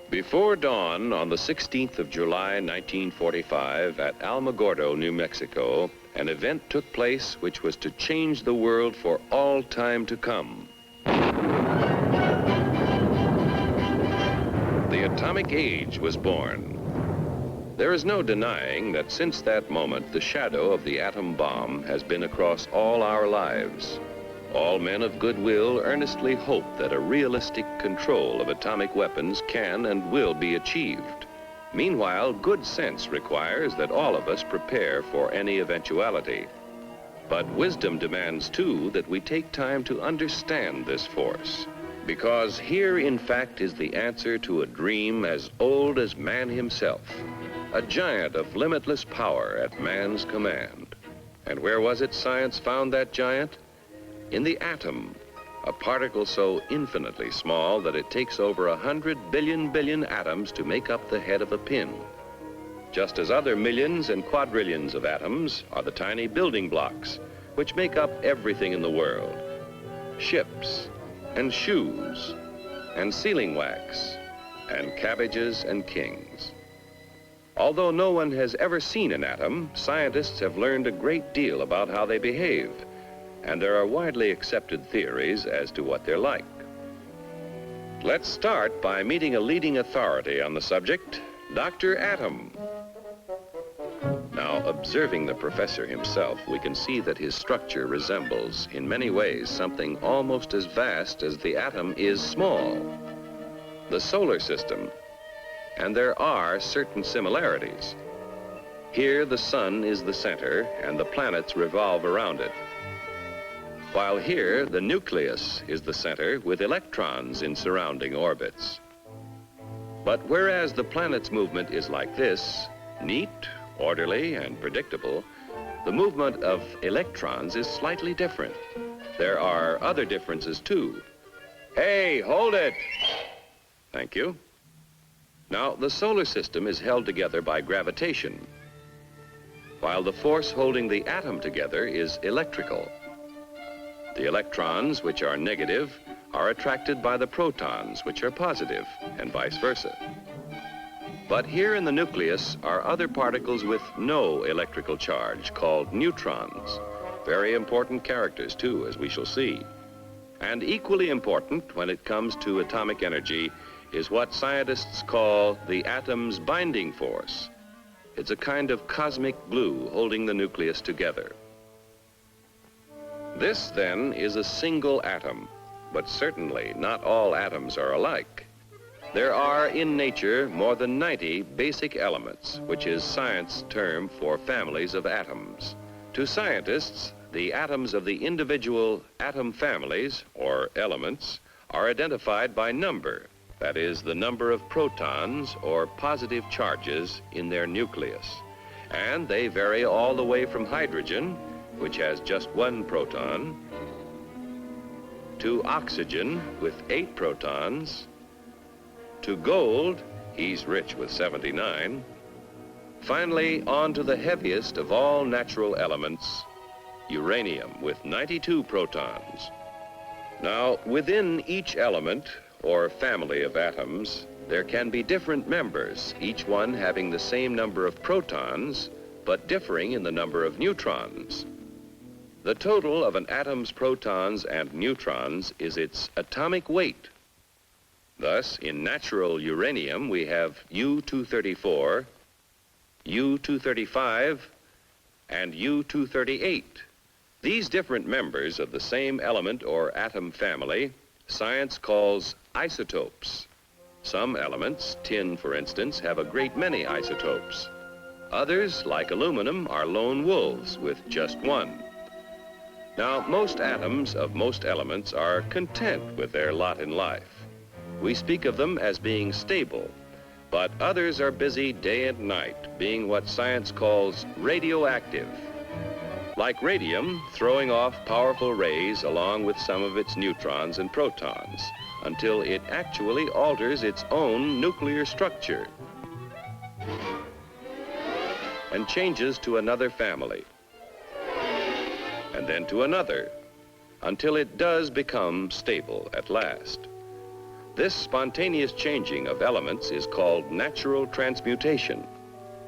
Before dawn on the 16th of July, 1945, at Alamogordo, New Mexico, an event took place which was to change the world for all time to come. The atomic age was born. There is no denying that since that moment, the shadow of the atom bomb has been across all our lives. All men of goodwill earnestly hope that a realistic control of atomic weapons can and will be achieved. Meanwhile, good sense requires that all of us prepare for any eventuality. But wisdom demands, too, that we take time to understand this force. Because here, in fact, is the answer to a dream as old as man himself. A giant of limitless power at man's command. And where was it science found that giant? In the atom, a particle so infinitely small that it takes over 100 billion atoms to make up the head of a pin. Just as other millions and quadrillions of atoms are the tiny building blocks which make up everything in the world. Ships and shoes and sealing wax and cabbages and kings. Although no one has ever seen an atom, scientists have learned a great deal about how they behave. And there are widely accepted theories as to what they're like. Let's start by meeting a leading authority on the subject, Dr. Atom. Now, observing the professor himself, we can see that his structure resembles, in many ways, something almost as vast as the atom is small, the solar system. And there are certain similarities. Here, the sun is the center, and the planets revolve around it. While here, the nucleus is the center with electrons in surrounding orbits. But whereas the planet's movement is like this, neat, orderly, and predictable, the movement of electrons is slightly different. There are other differences, too. Hey, hold it! Thank you. Now, the solar system is held together by gravitation, while the force holding the atom together is electrical. The electrons, which are negative, are attracted by the protons, which are positive, and vice versa. But here in the nucleus are other particles with no electrical charge, called neutrons. Very important characters, too, as we shall see. And equally important when it comes to atomic energy is what scientists call the atom's binding force. It's a kind of cosmic glue holding the nucleus together. This, then, is a single atom, but certainly not all atoms are alike. There are, in nature, more than 90 basic elements, which is science's term for families of atoms. To scientists, the atoms of the individual atom families, or elements, are identified by number, that is, the number of protons or positive charges in their nucleus. And they vary all the way from hydrogen, which has just 1 proton, to oxygen with 8 protons, to gold, he's rich with 79, finally on to the heaviest of all natural elements, uranium with 92 protons. Now, within each element, or family of atoms, there can be different members, each one having the same number of protons, but differing in the number of neutrons. The total of an atom's protons and neutrons is its atomic weight. Thus, in natural uranium, we have U-234, U-235, and U-238. These different members of the same element or atom family, science calls isotopes. Some elements, tin for instance, have a great many isotopes. Others, like aluminum, are lone wolves with just 1. Now, most atoms of most elements are content with their lot in life. We speak of them as being stable, but others are busy day and night, being what science calls radioactive. Like radium, throwing off powerful rays along with some of its neutrons and protons, until it actually alters its own nuclear structure and changes to another family, and then to another, until it does become stable at last. This spontaneous changing of elements is called natural transmutation.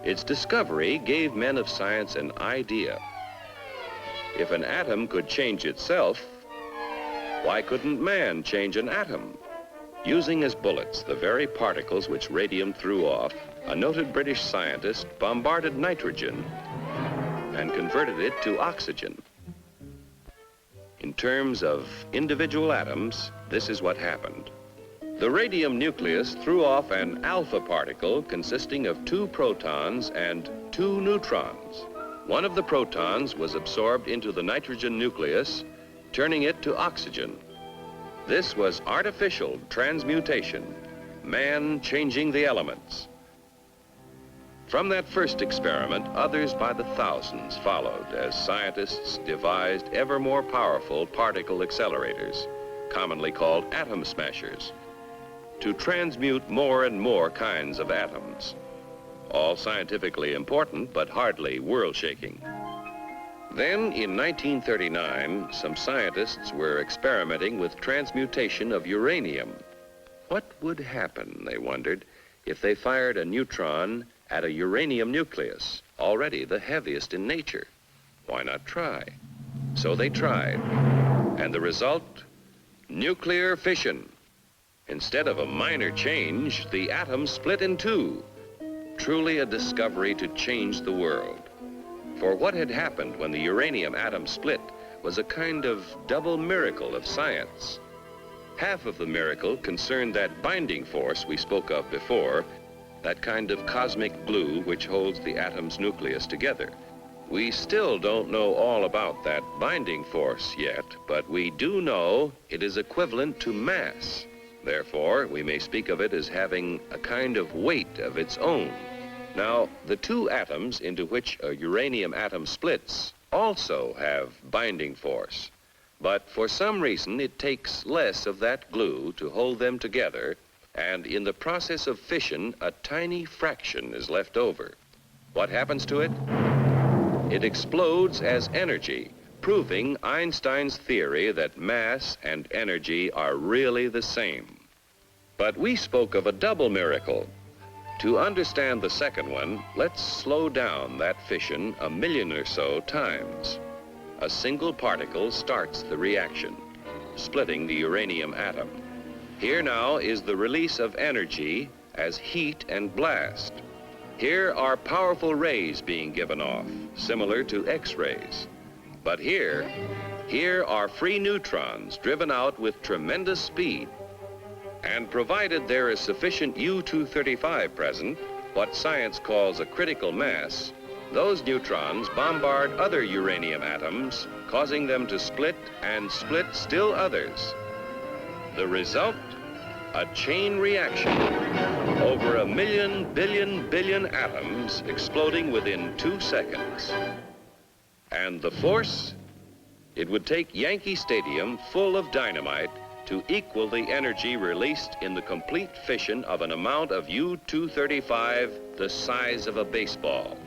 Its discovery gave men of science an idea. If an atom could change itself, why couldn't man change an atom? Using as bullets the very particles which radium threw off, a noted British scientist bombarded nitrogen and converted it to oxygen. In terms of individual atoms, this is what happened. The radium nucleus threw off an alpha particle consisting of 2 protons and 2 neutrons. One of the protons was absorbed into the nitrogen nucleus, turning it to oxygen. This was artificial transmutation, man changing the elements. From that first experiment, others by the thousands followed as scientists devised ever more powerful particle accelerators, commonly called atom smashers, to transmute more and more kinds of atoms. All scientifically important, but hardly world-shaking. Then, in 1939, some scientists were experimenting with transmutation of uranium. What would happen, they wondered, if they fired a neutron at a uranium nucleus, already the heaviest in nature? Why not try? So they tried. And the result? Nuclear fission. Instead of a minor change, the atom split in 2. Truly a discovery to change the world. For what had happened when the uranium atom split was a kind of double miracle of science. Half of the miracle concerned that binding force we spoke of before, that kind of cosmic glue which holds the atom's nucleus together. We still don't know all about that binding force yet, but we do know it is equivalent to mass. Therefore, we may speak of it as having a kind of weight of its own. Now, the 2 atoms into which a uranium atom splits also have binding force, but for some reason it takes less of that glue to hold them together, and in the process of fission, a tiny fraction is left over. What happens to it? It explodes as energy, proving Einstein's theory that mass and energy are really the same. But we spoke of a double miracle. To understand the second one, let's slow down that fission 1 million or so times. A single particle starts the reaction, splitting the uranium atom. Here now is the release of energy as heat and blast. Here are powerful rays being given off, similar to X-rays. But here are free neutrons driven out with tremendous speed. And provided there is sufficient U-235 present, what science calls a critical mass, those neutrons bombard other uranium atoms, causing them to split and split still others. The result? A chain reaction. Over 1 million billion atoms exploding within 2 seconds. And the force? It would take Yankee Stadium full of dynamite to equal the energy released in the complete fission of an amount of U-235 the size of a baseball.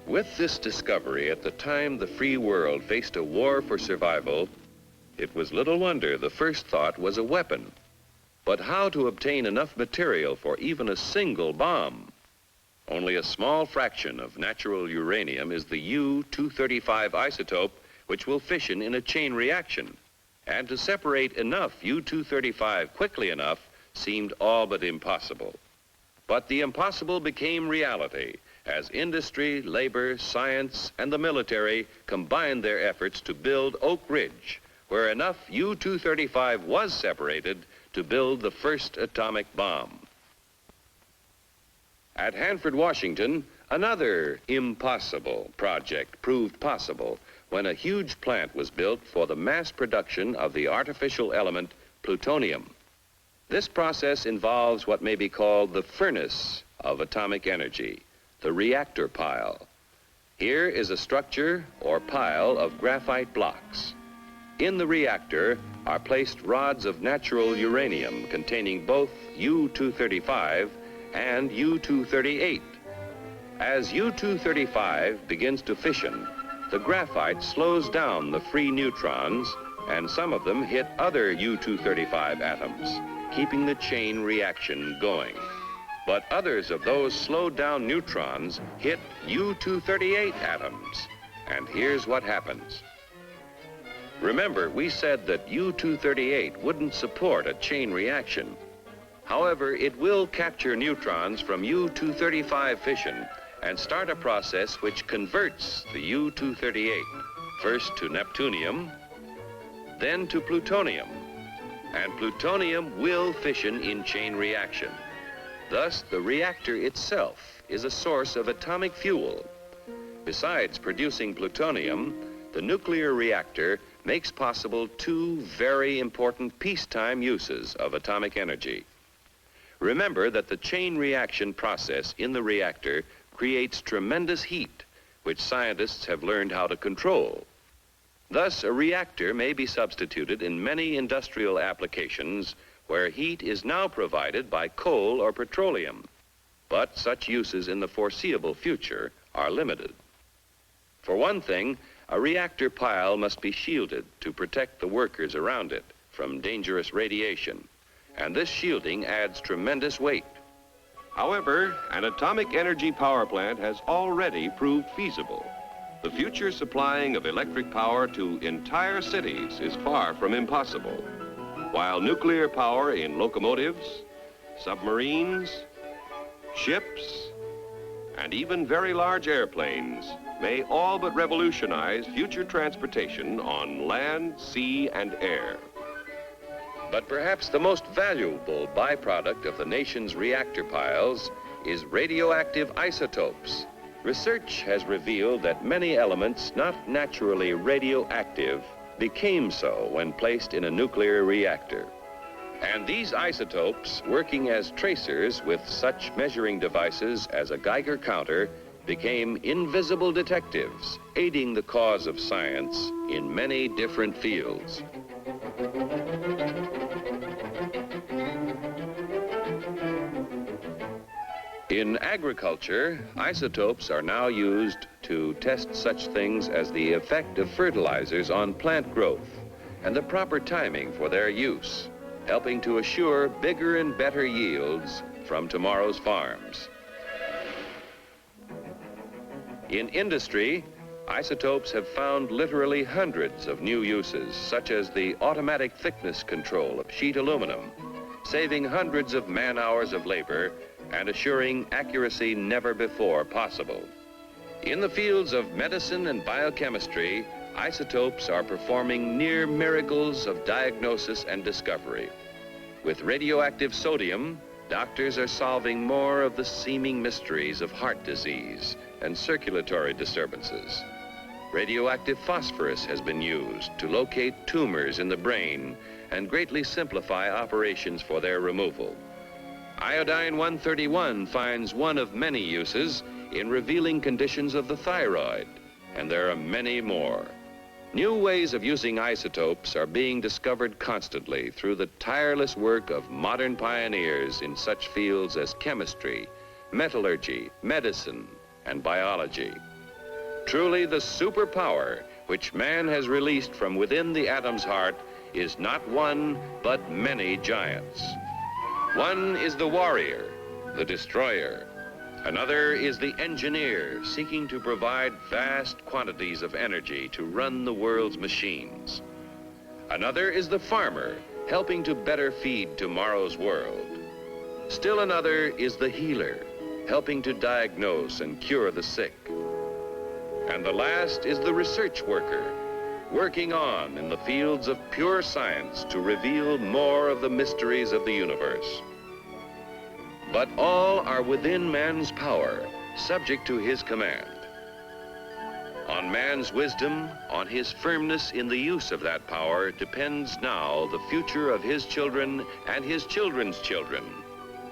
With this discovery, at the time the free world faced a war for survival, it was little wonder the first thought was a weapon. But how to obtain enough material for even a single bomb? Only a small fraction of natural uranium is the U-235 isotope, which will fission in a chain reaction. And to separate enough U-235 quickly enough seemed all but impossible. But the impossible became reality as industry, labor, science, and the military combined their efforts to build Oak Ridge, where enough U-235 was separated to build the first atomic bomb. At Hanford, Washington, another impossible project proved possible when a huge plant was built for the mass production of the artificial element plutonium. This process involves what may be called the furnace of atomic energy, the reactor pile. Here is a structure or pile of graphite blocks. In the reactor are placed rods of natural uranium containing both U-235 and U-238. As U-235 begins to fission, the graphite slows down the free neutrons and some of them hit other U-235 atoms, keeping the chain reaction going. But others of those slowed down neutrons hit U-238 atoms. And here's what happens. Remember, we said that U-238 wouldn't support a chain reaction. However, it will capture neutrons from U-235 fission and start a process which converts the U-238 first to neptunium, then to plutonium. And plutonium will fission in chain reaction. Thus, the reactor itself is a source of atomic fuel. Besides producing plutonium, the nuclear reactor makes possible two very important peacetime uses of atomic energy. Remember that the chain reaction process in the reactor creates tremendous heat, which scientists have learned how to control. Thus, a reactor may be substituted in many industrial applications where heat is now provided by coal or petroleum. But such uses in the foreseeable future are limited. For one thing, a reactor pile must be shielded to protect the workers around it from dangerous radiation, and this shielding adds tremendous weight. However, an atomic energy power plant has already proved feasible. The future supplying of electric power to entire cities is far from impossible, while nuclear power in locomotives, submarines, ships, and even very large airplanes may all but revolutionize future transportation on land, sea, and air. But perhaps the most valuable byproduct of the nation's reactor piles is radioactive isotopes. Research has revealed that many elements not naturally radioactive became so when placed in a nuclear reactor. And these isotopes, working as tracers with such measuring devices as a Geiger counter, became invisible detectives, aiding the cause of science in many different fields. In agriculture, isotopes are now used to test such things as the effect of fertilizers on plant growth and the proper timing for their use, helping to assure bigger and better yields from tomorrow's farms. In industry, isotopes have found literally hundreds of new uses, such as the automatic thickness control of sheet aluminum, saving hundreds of man-hours of labor and assuring accuracy never before possible. In the fields of medicine and biochemistry, isotopes are performing near miracles of diagnosis and discovery. With radioactive sodium, doctors are solving more of the seeming mysteries of heart disease and circulatory disturbances. Radioactive phosphorus has been used to locate tumors in the brain and greatly simplify operations for their removal. Iodine-131 finds one of many uses in revealing conditions of the thyroid, and there are many more. New ways of using isotopes are being discovered constantly through the tireless work of modern pioneers in such fields as chemistry, metallurgy, medicine, and biology. Truly, the superpower which man has released from within the atom's heart is not one, but many giants. One is the warrior, the destroyer. Another is the engineer, seeking to provide vast quantities of energy to run the world's machines. Another is the farmer, helping to better feed tomorrow's world. Still another is the healer, helping to diagnose and cure the sick. And the last is the research worker, working on in the fields of pure science to reveal more of the mysteries of the universe. But all are within man's power, subject to his command. On man's wisdom, on his firmness in the use of that power, depends now the future of his children and his children's children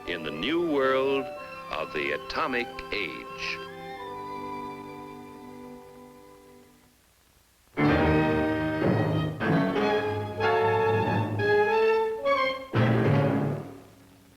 in the new world of the atomic age.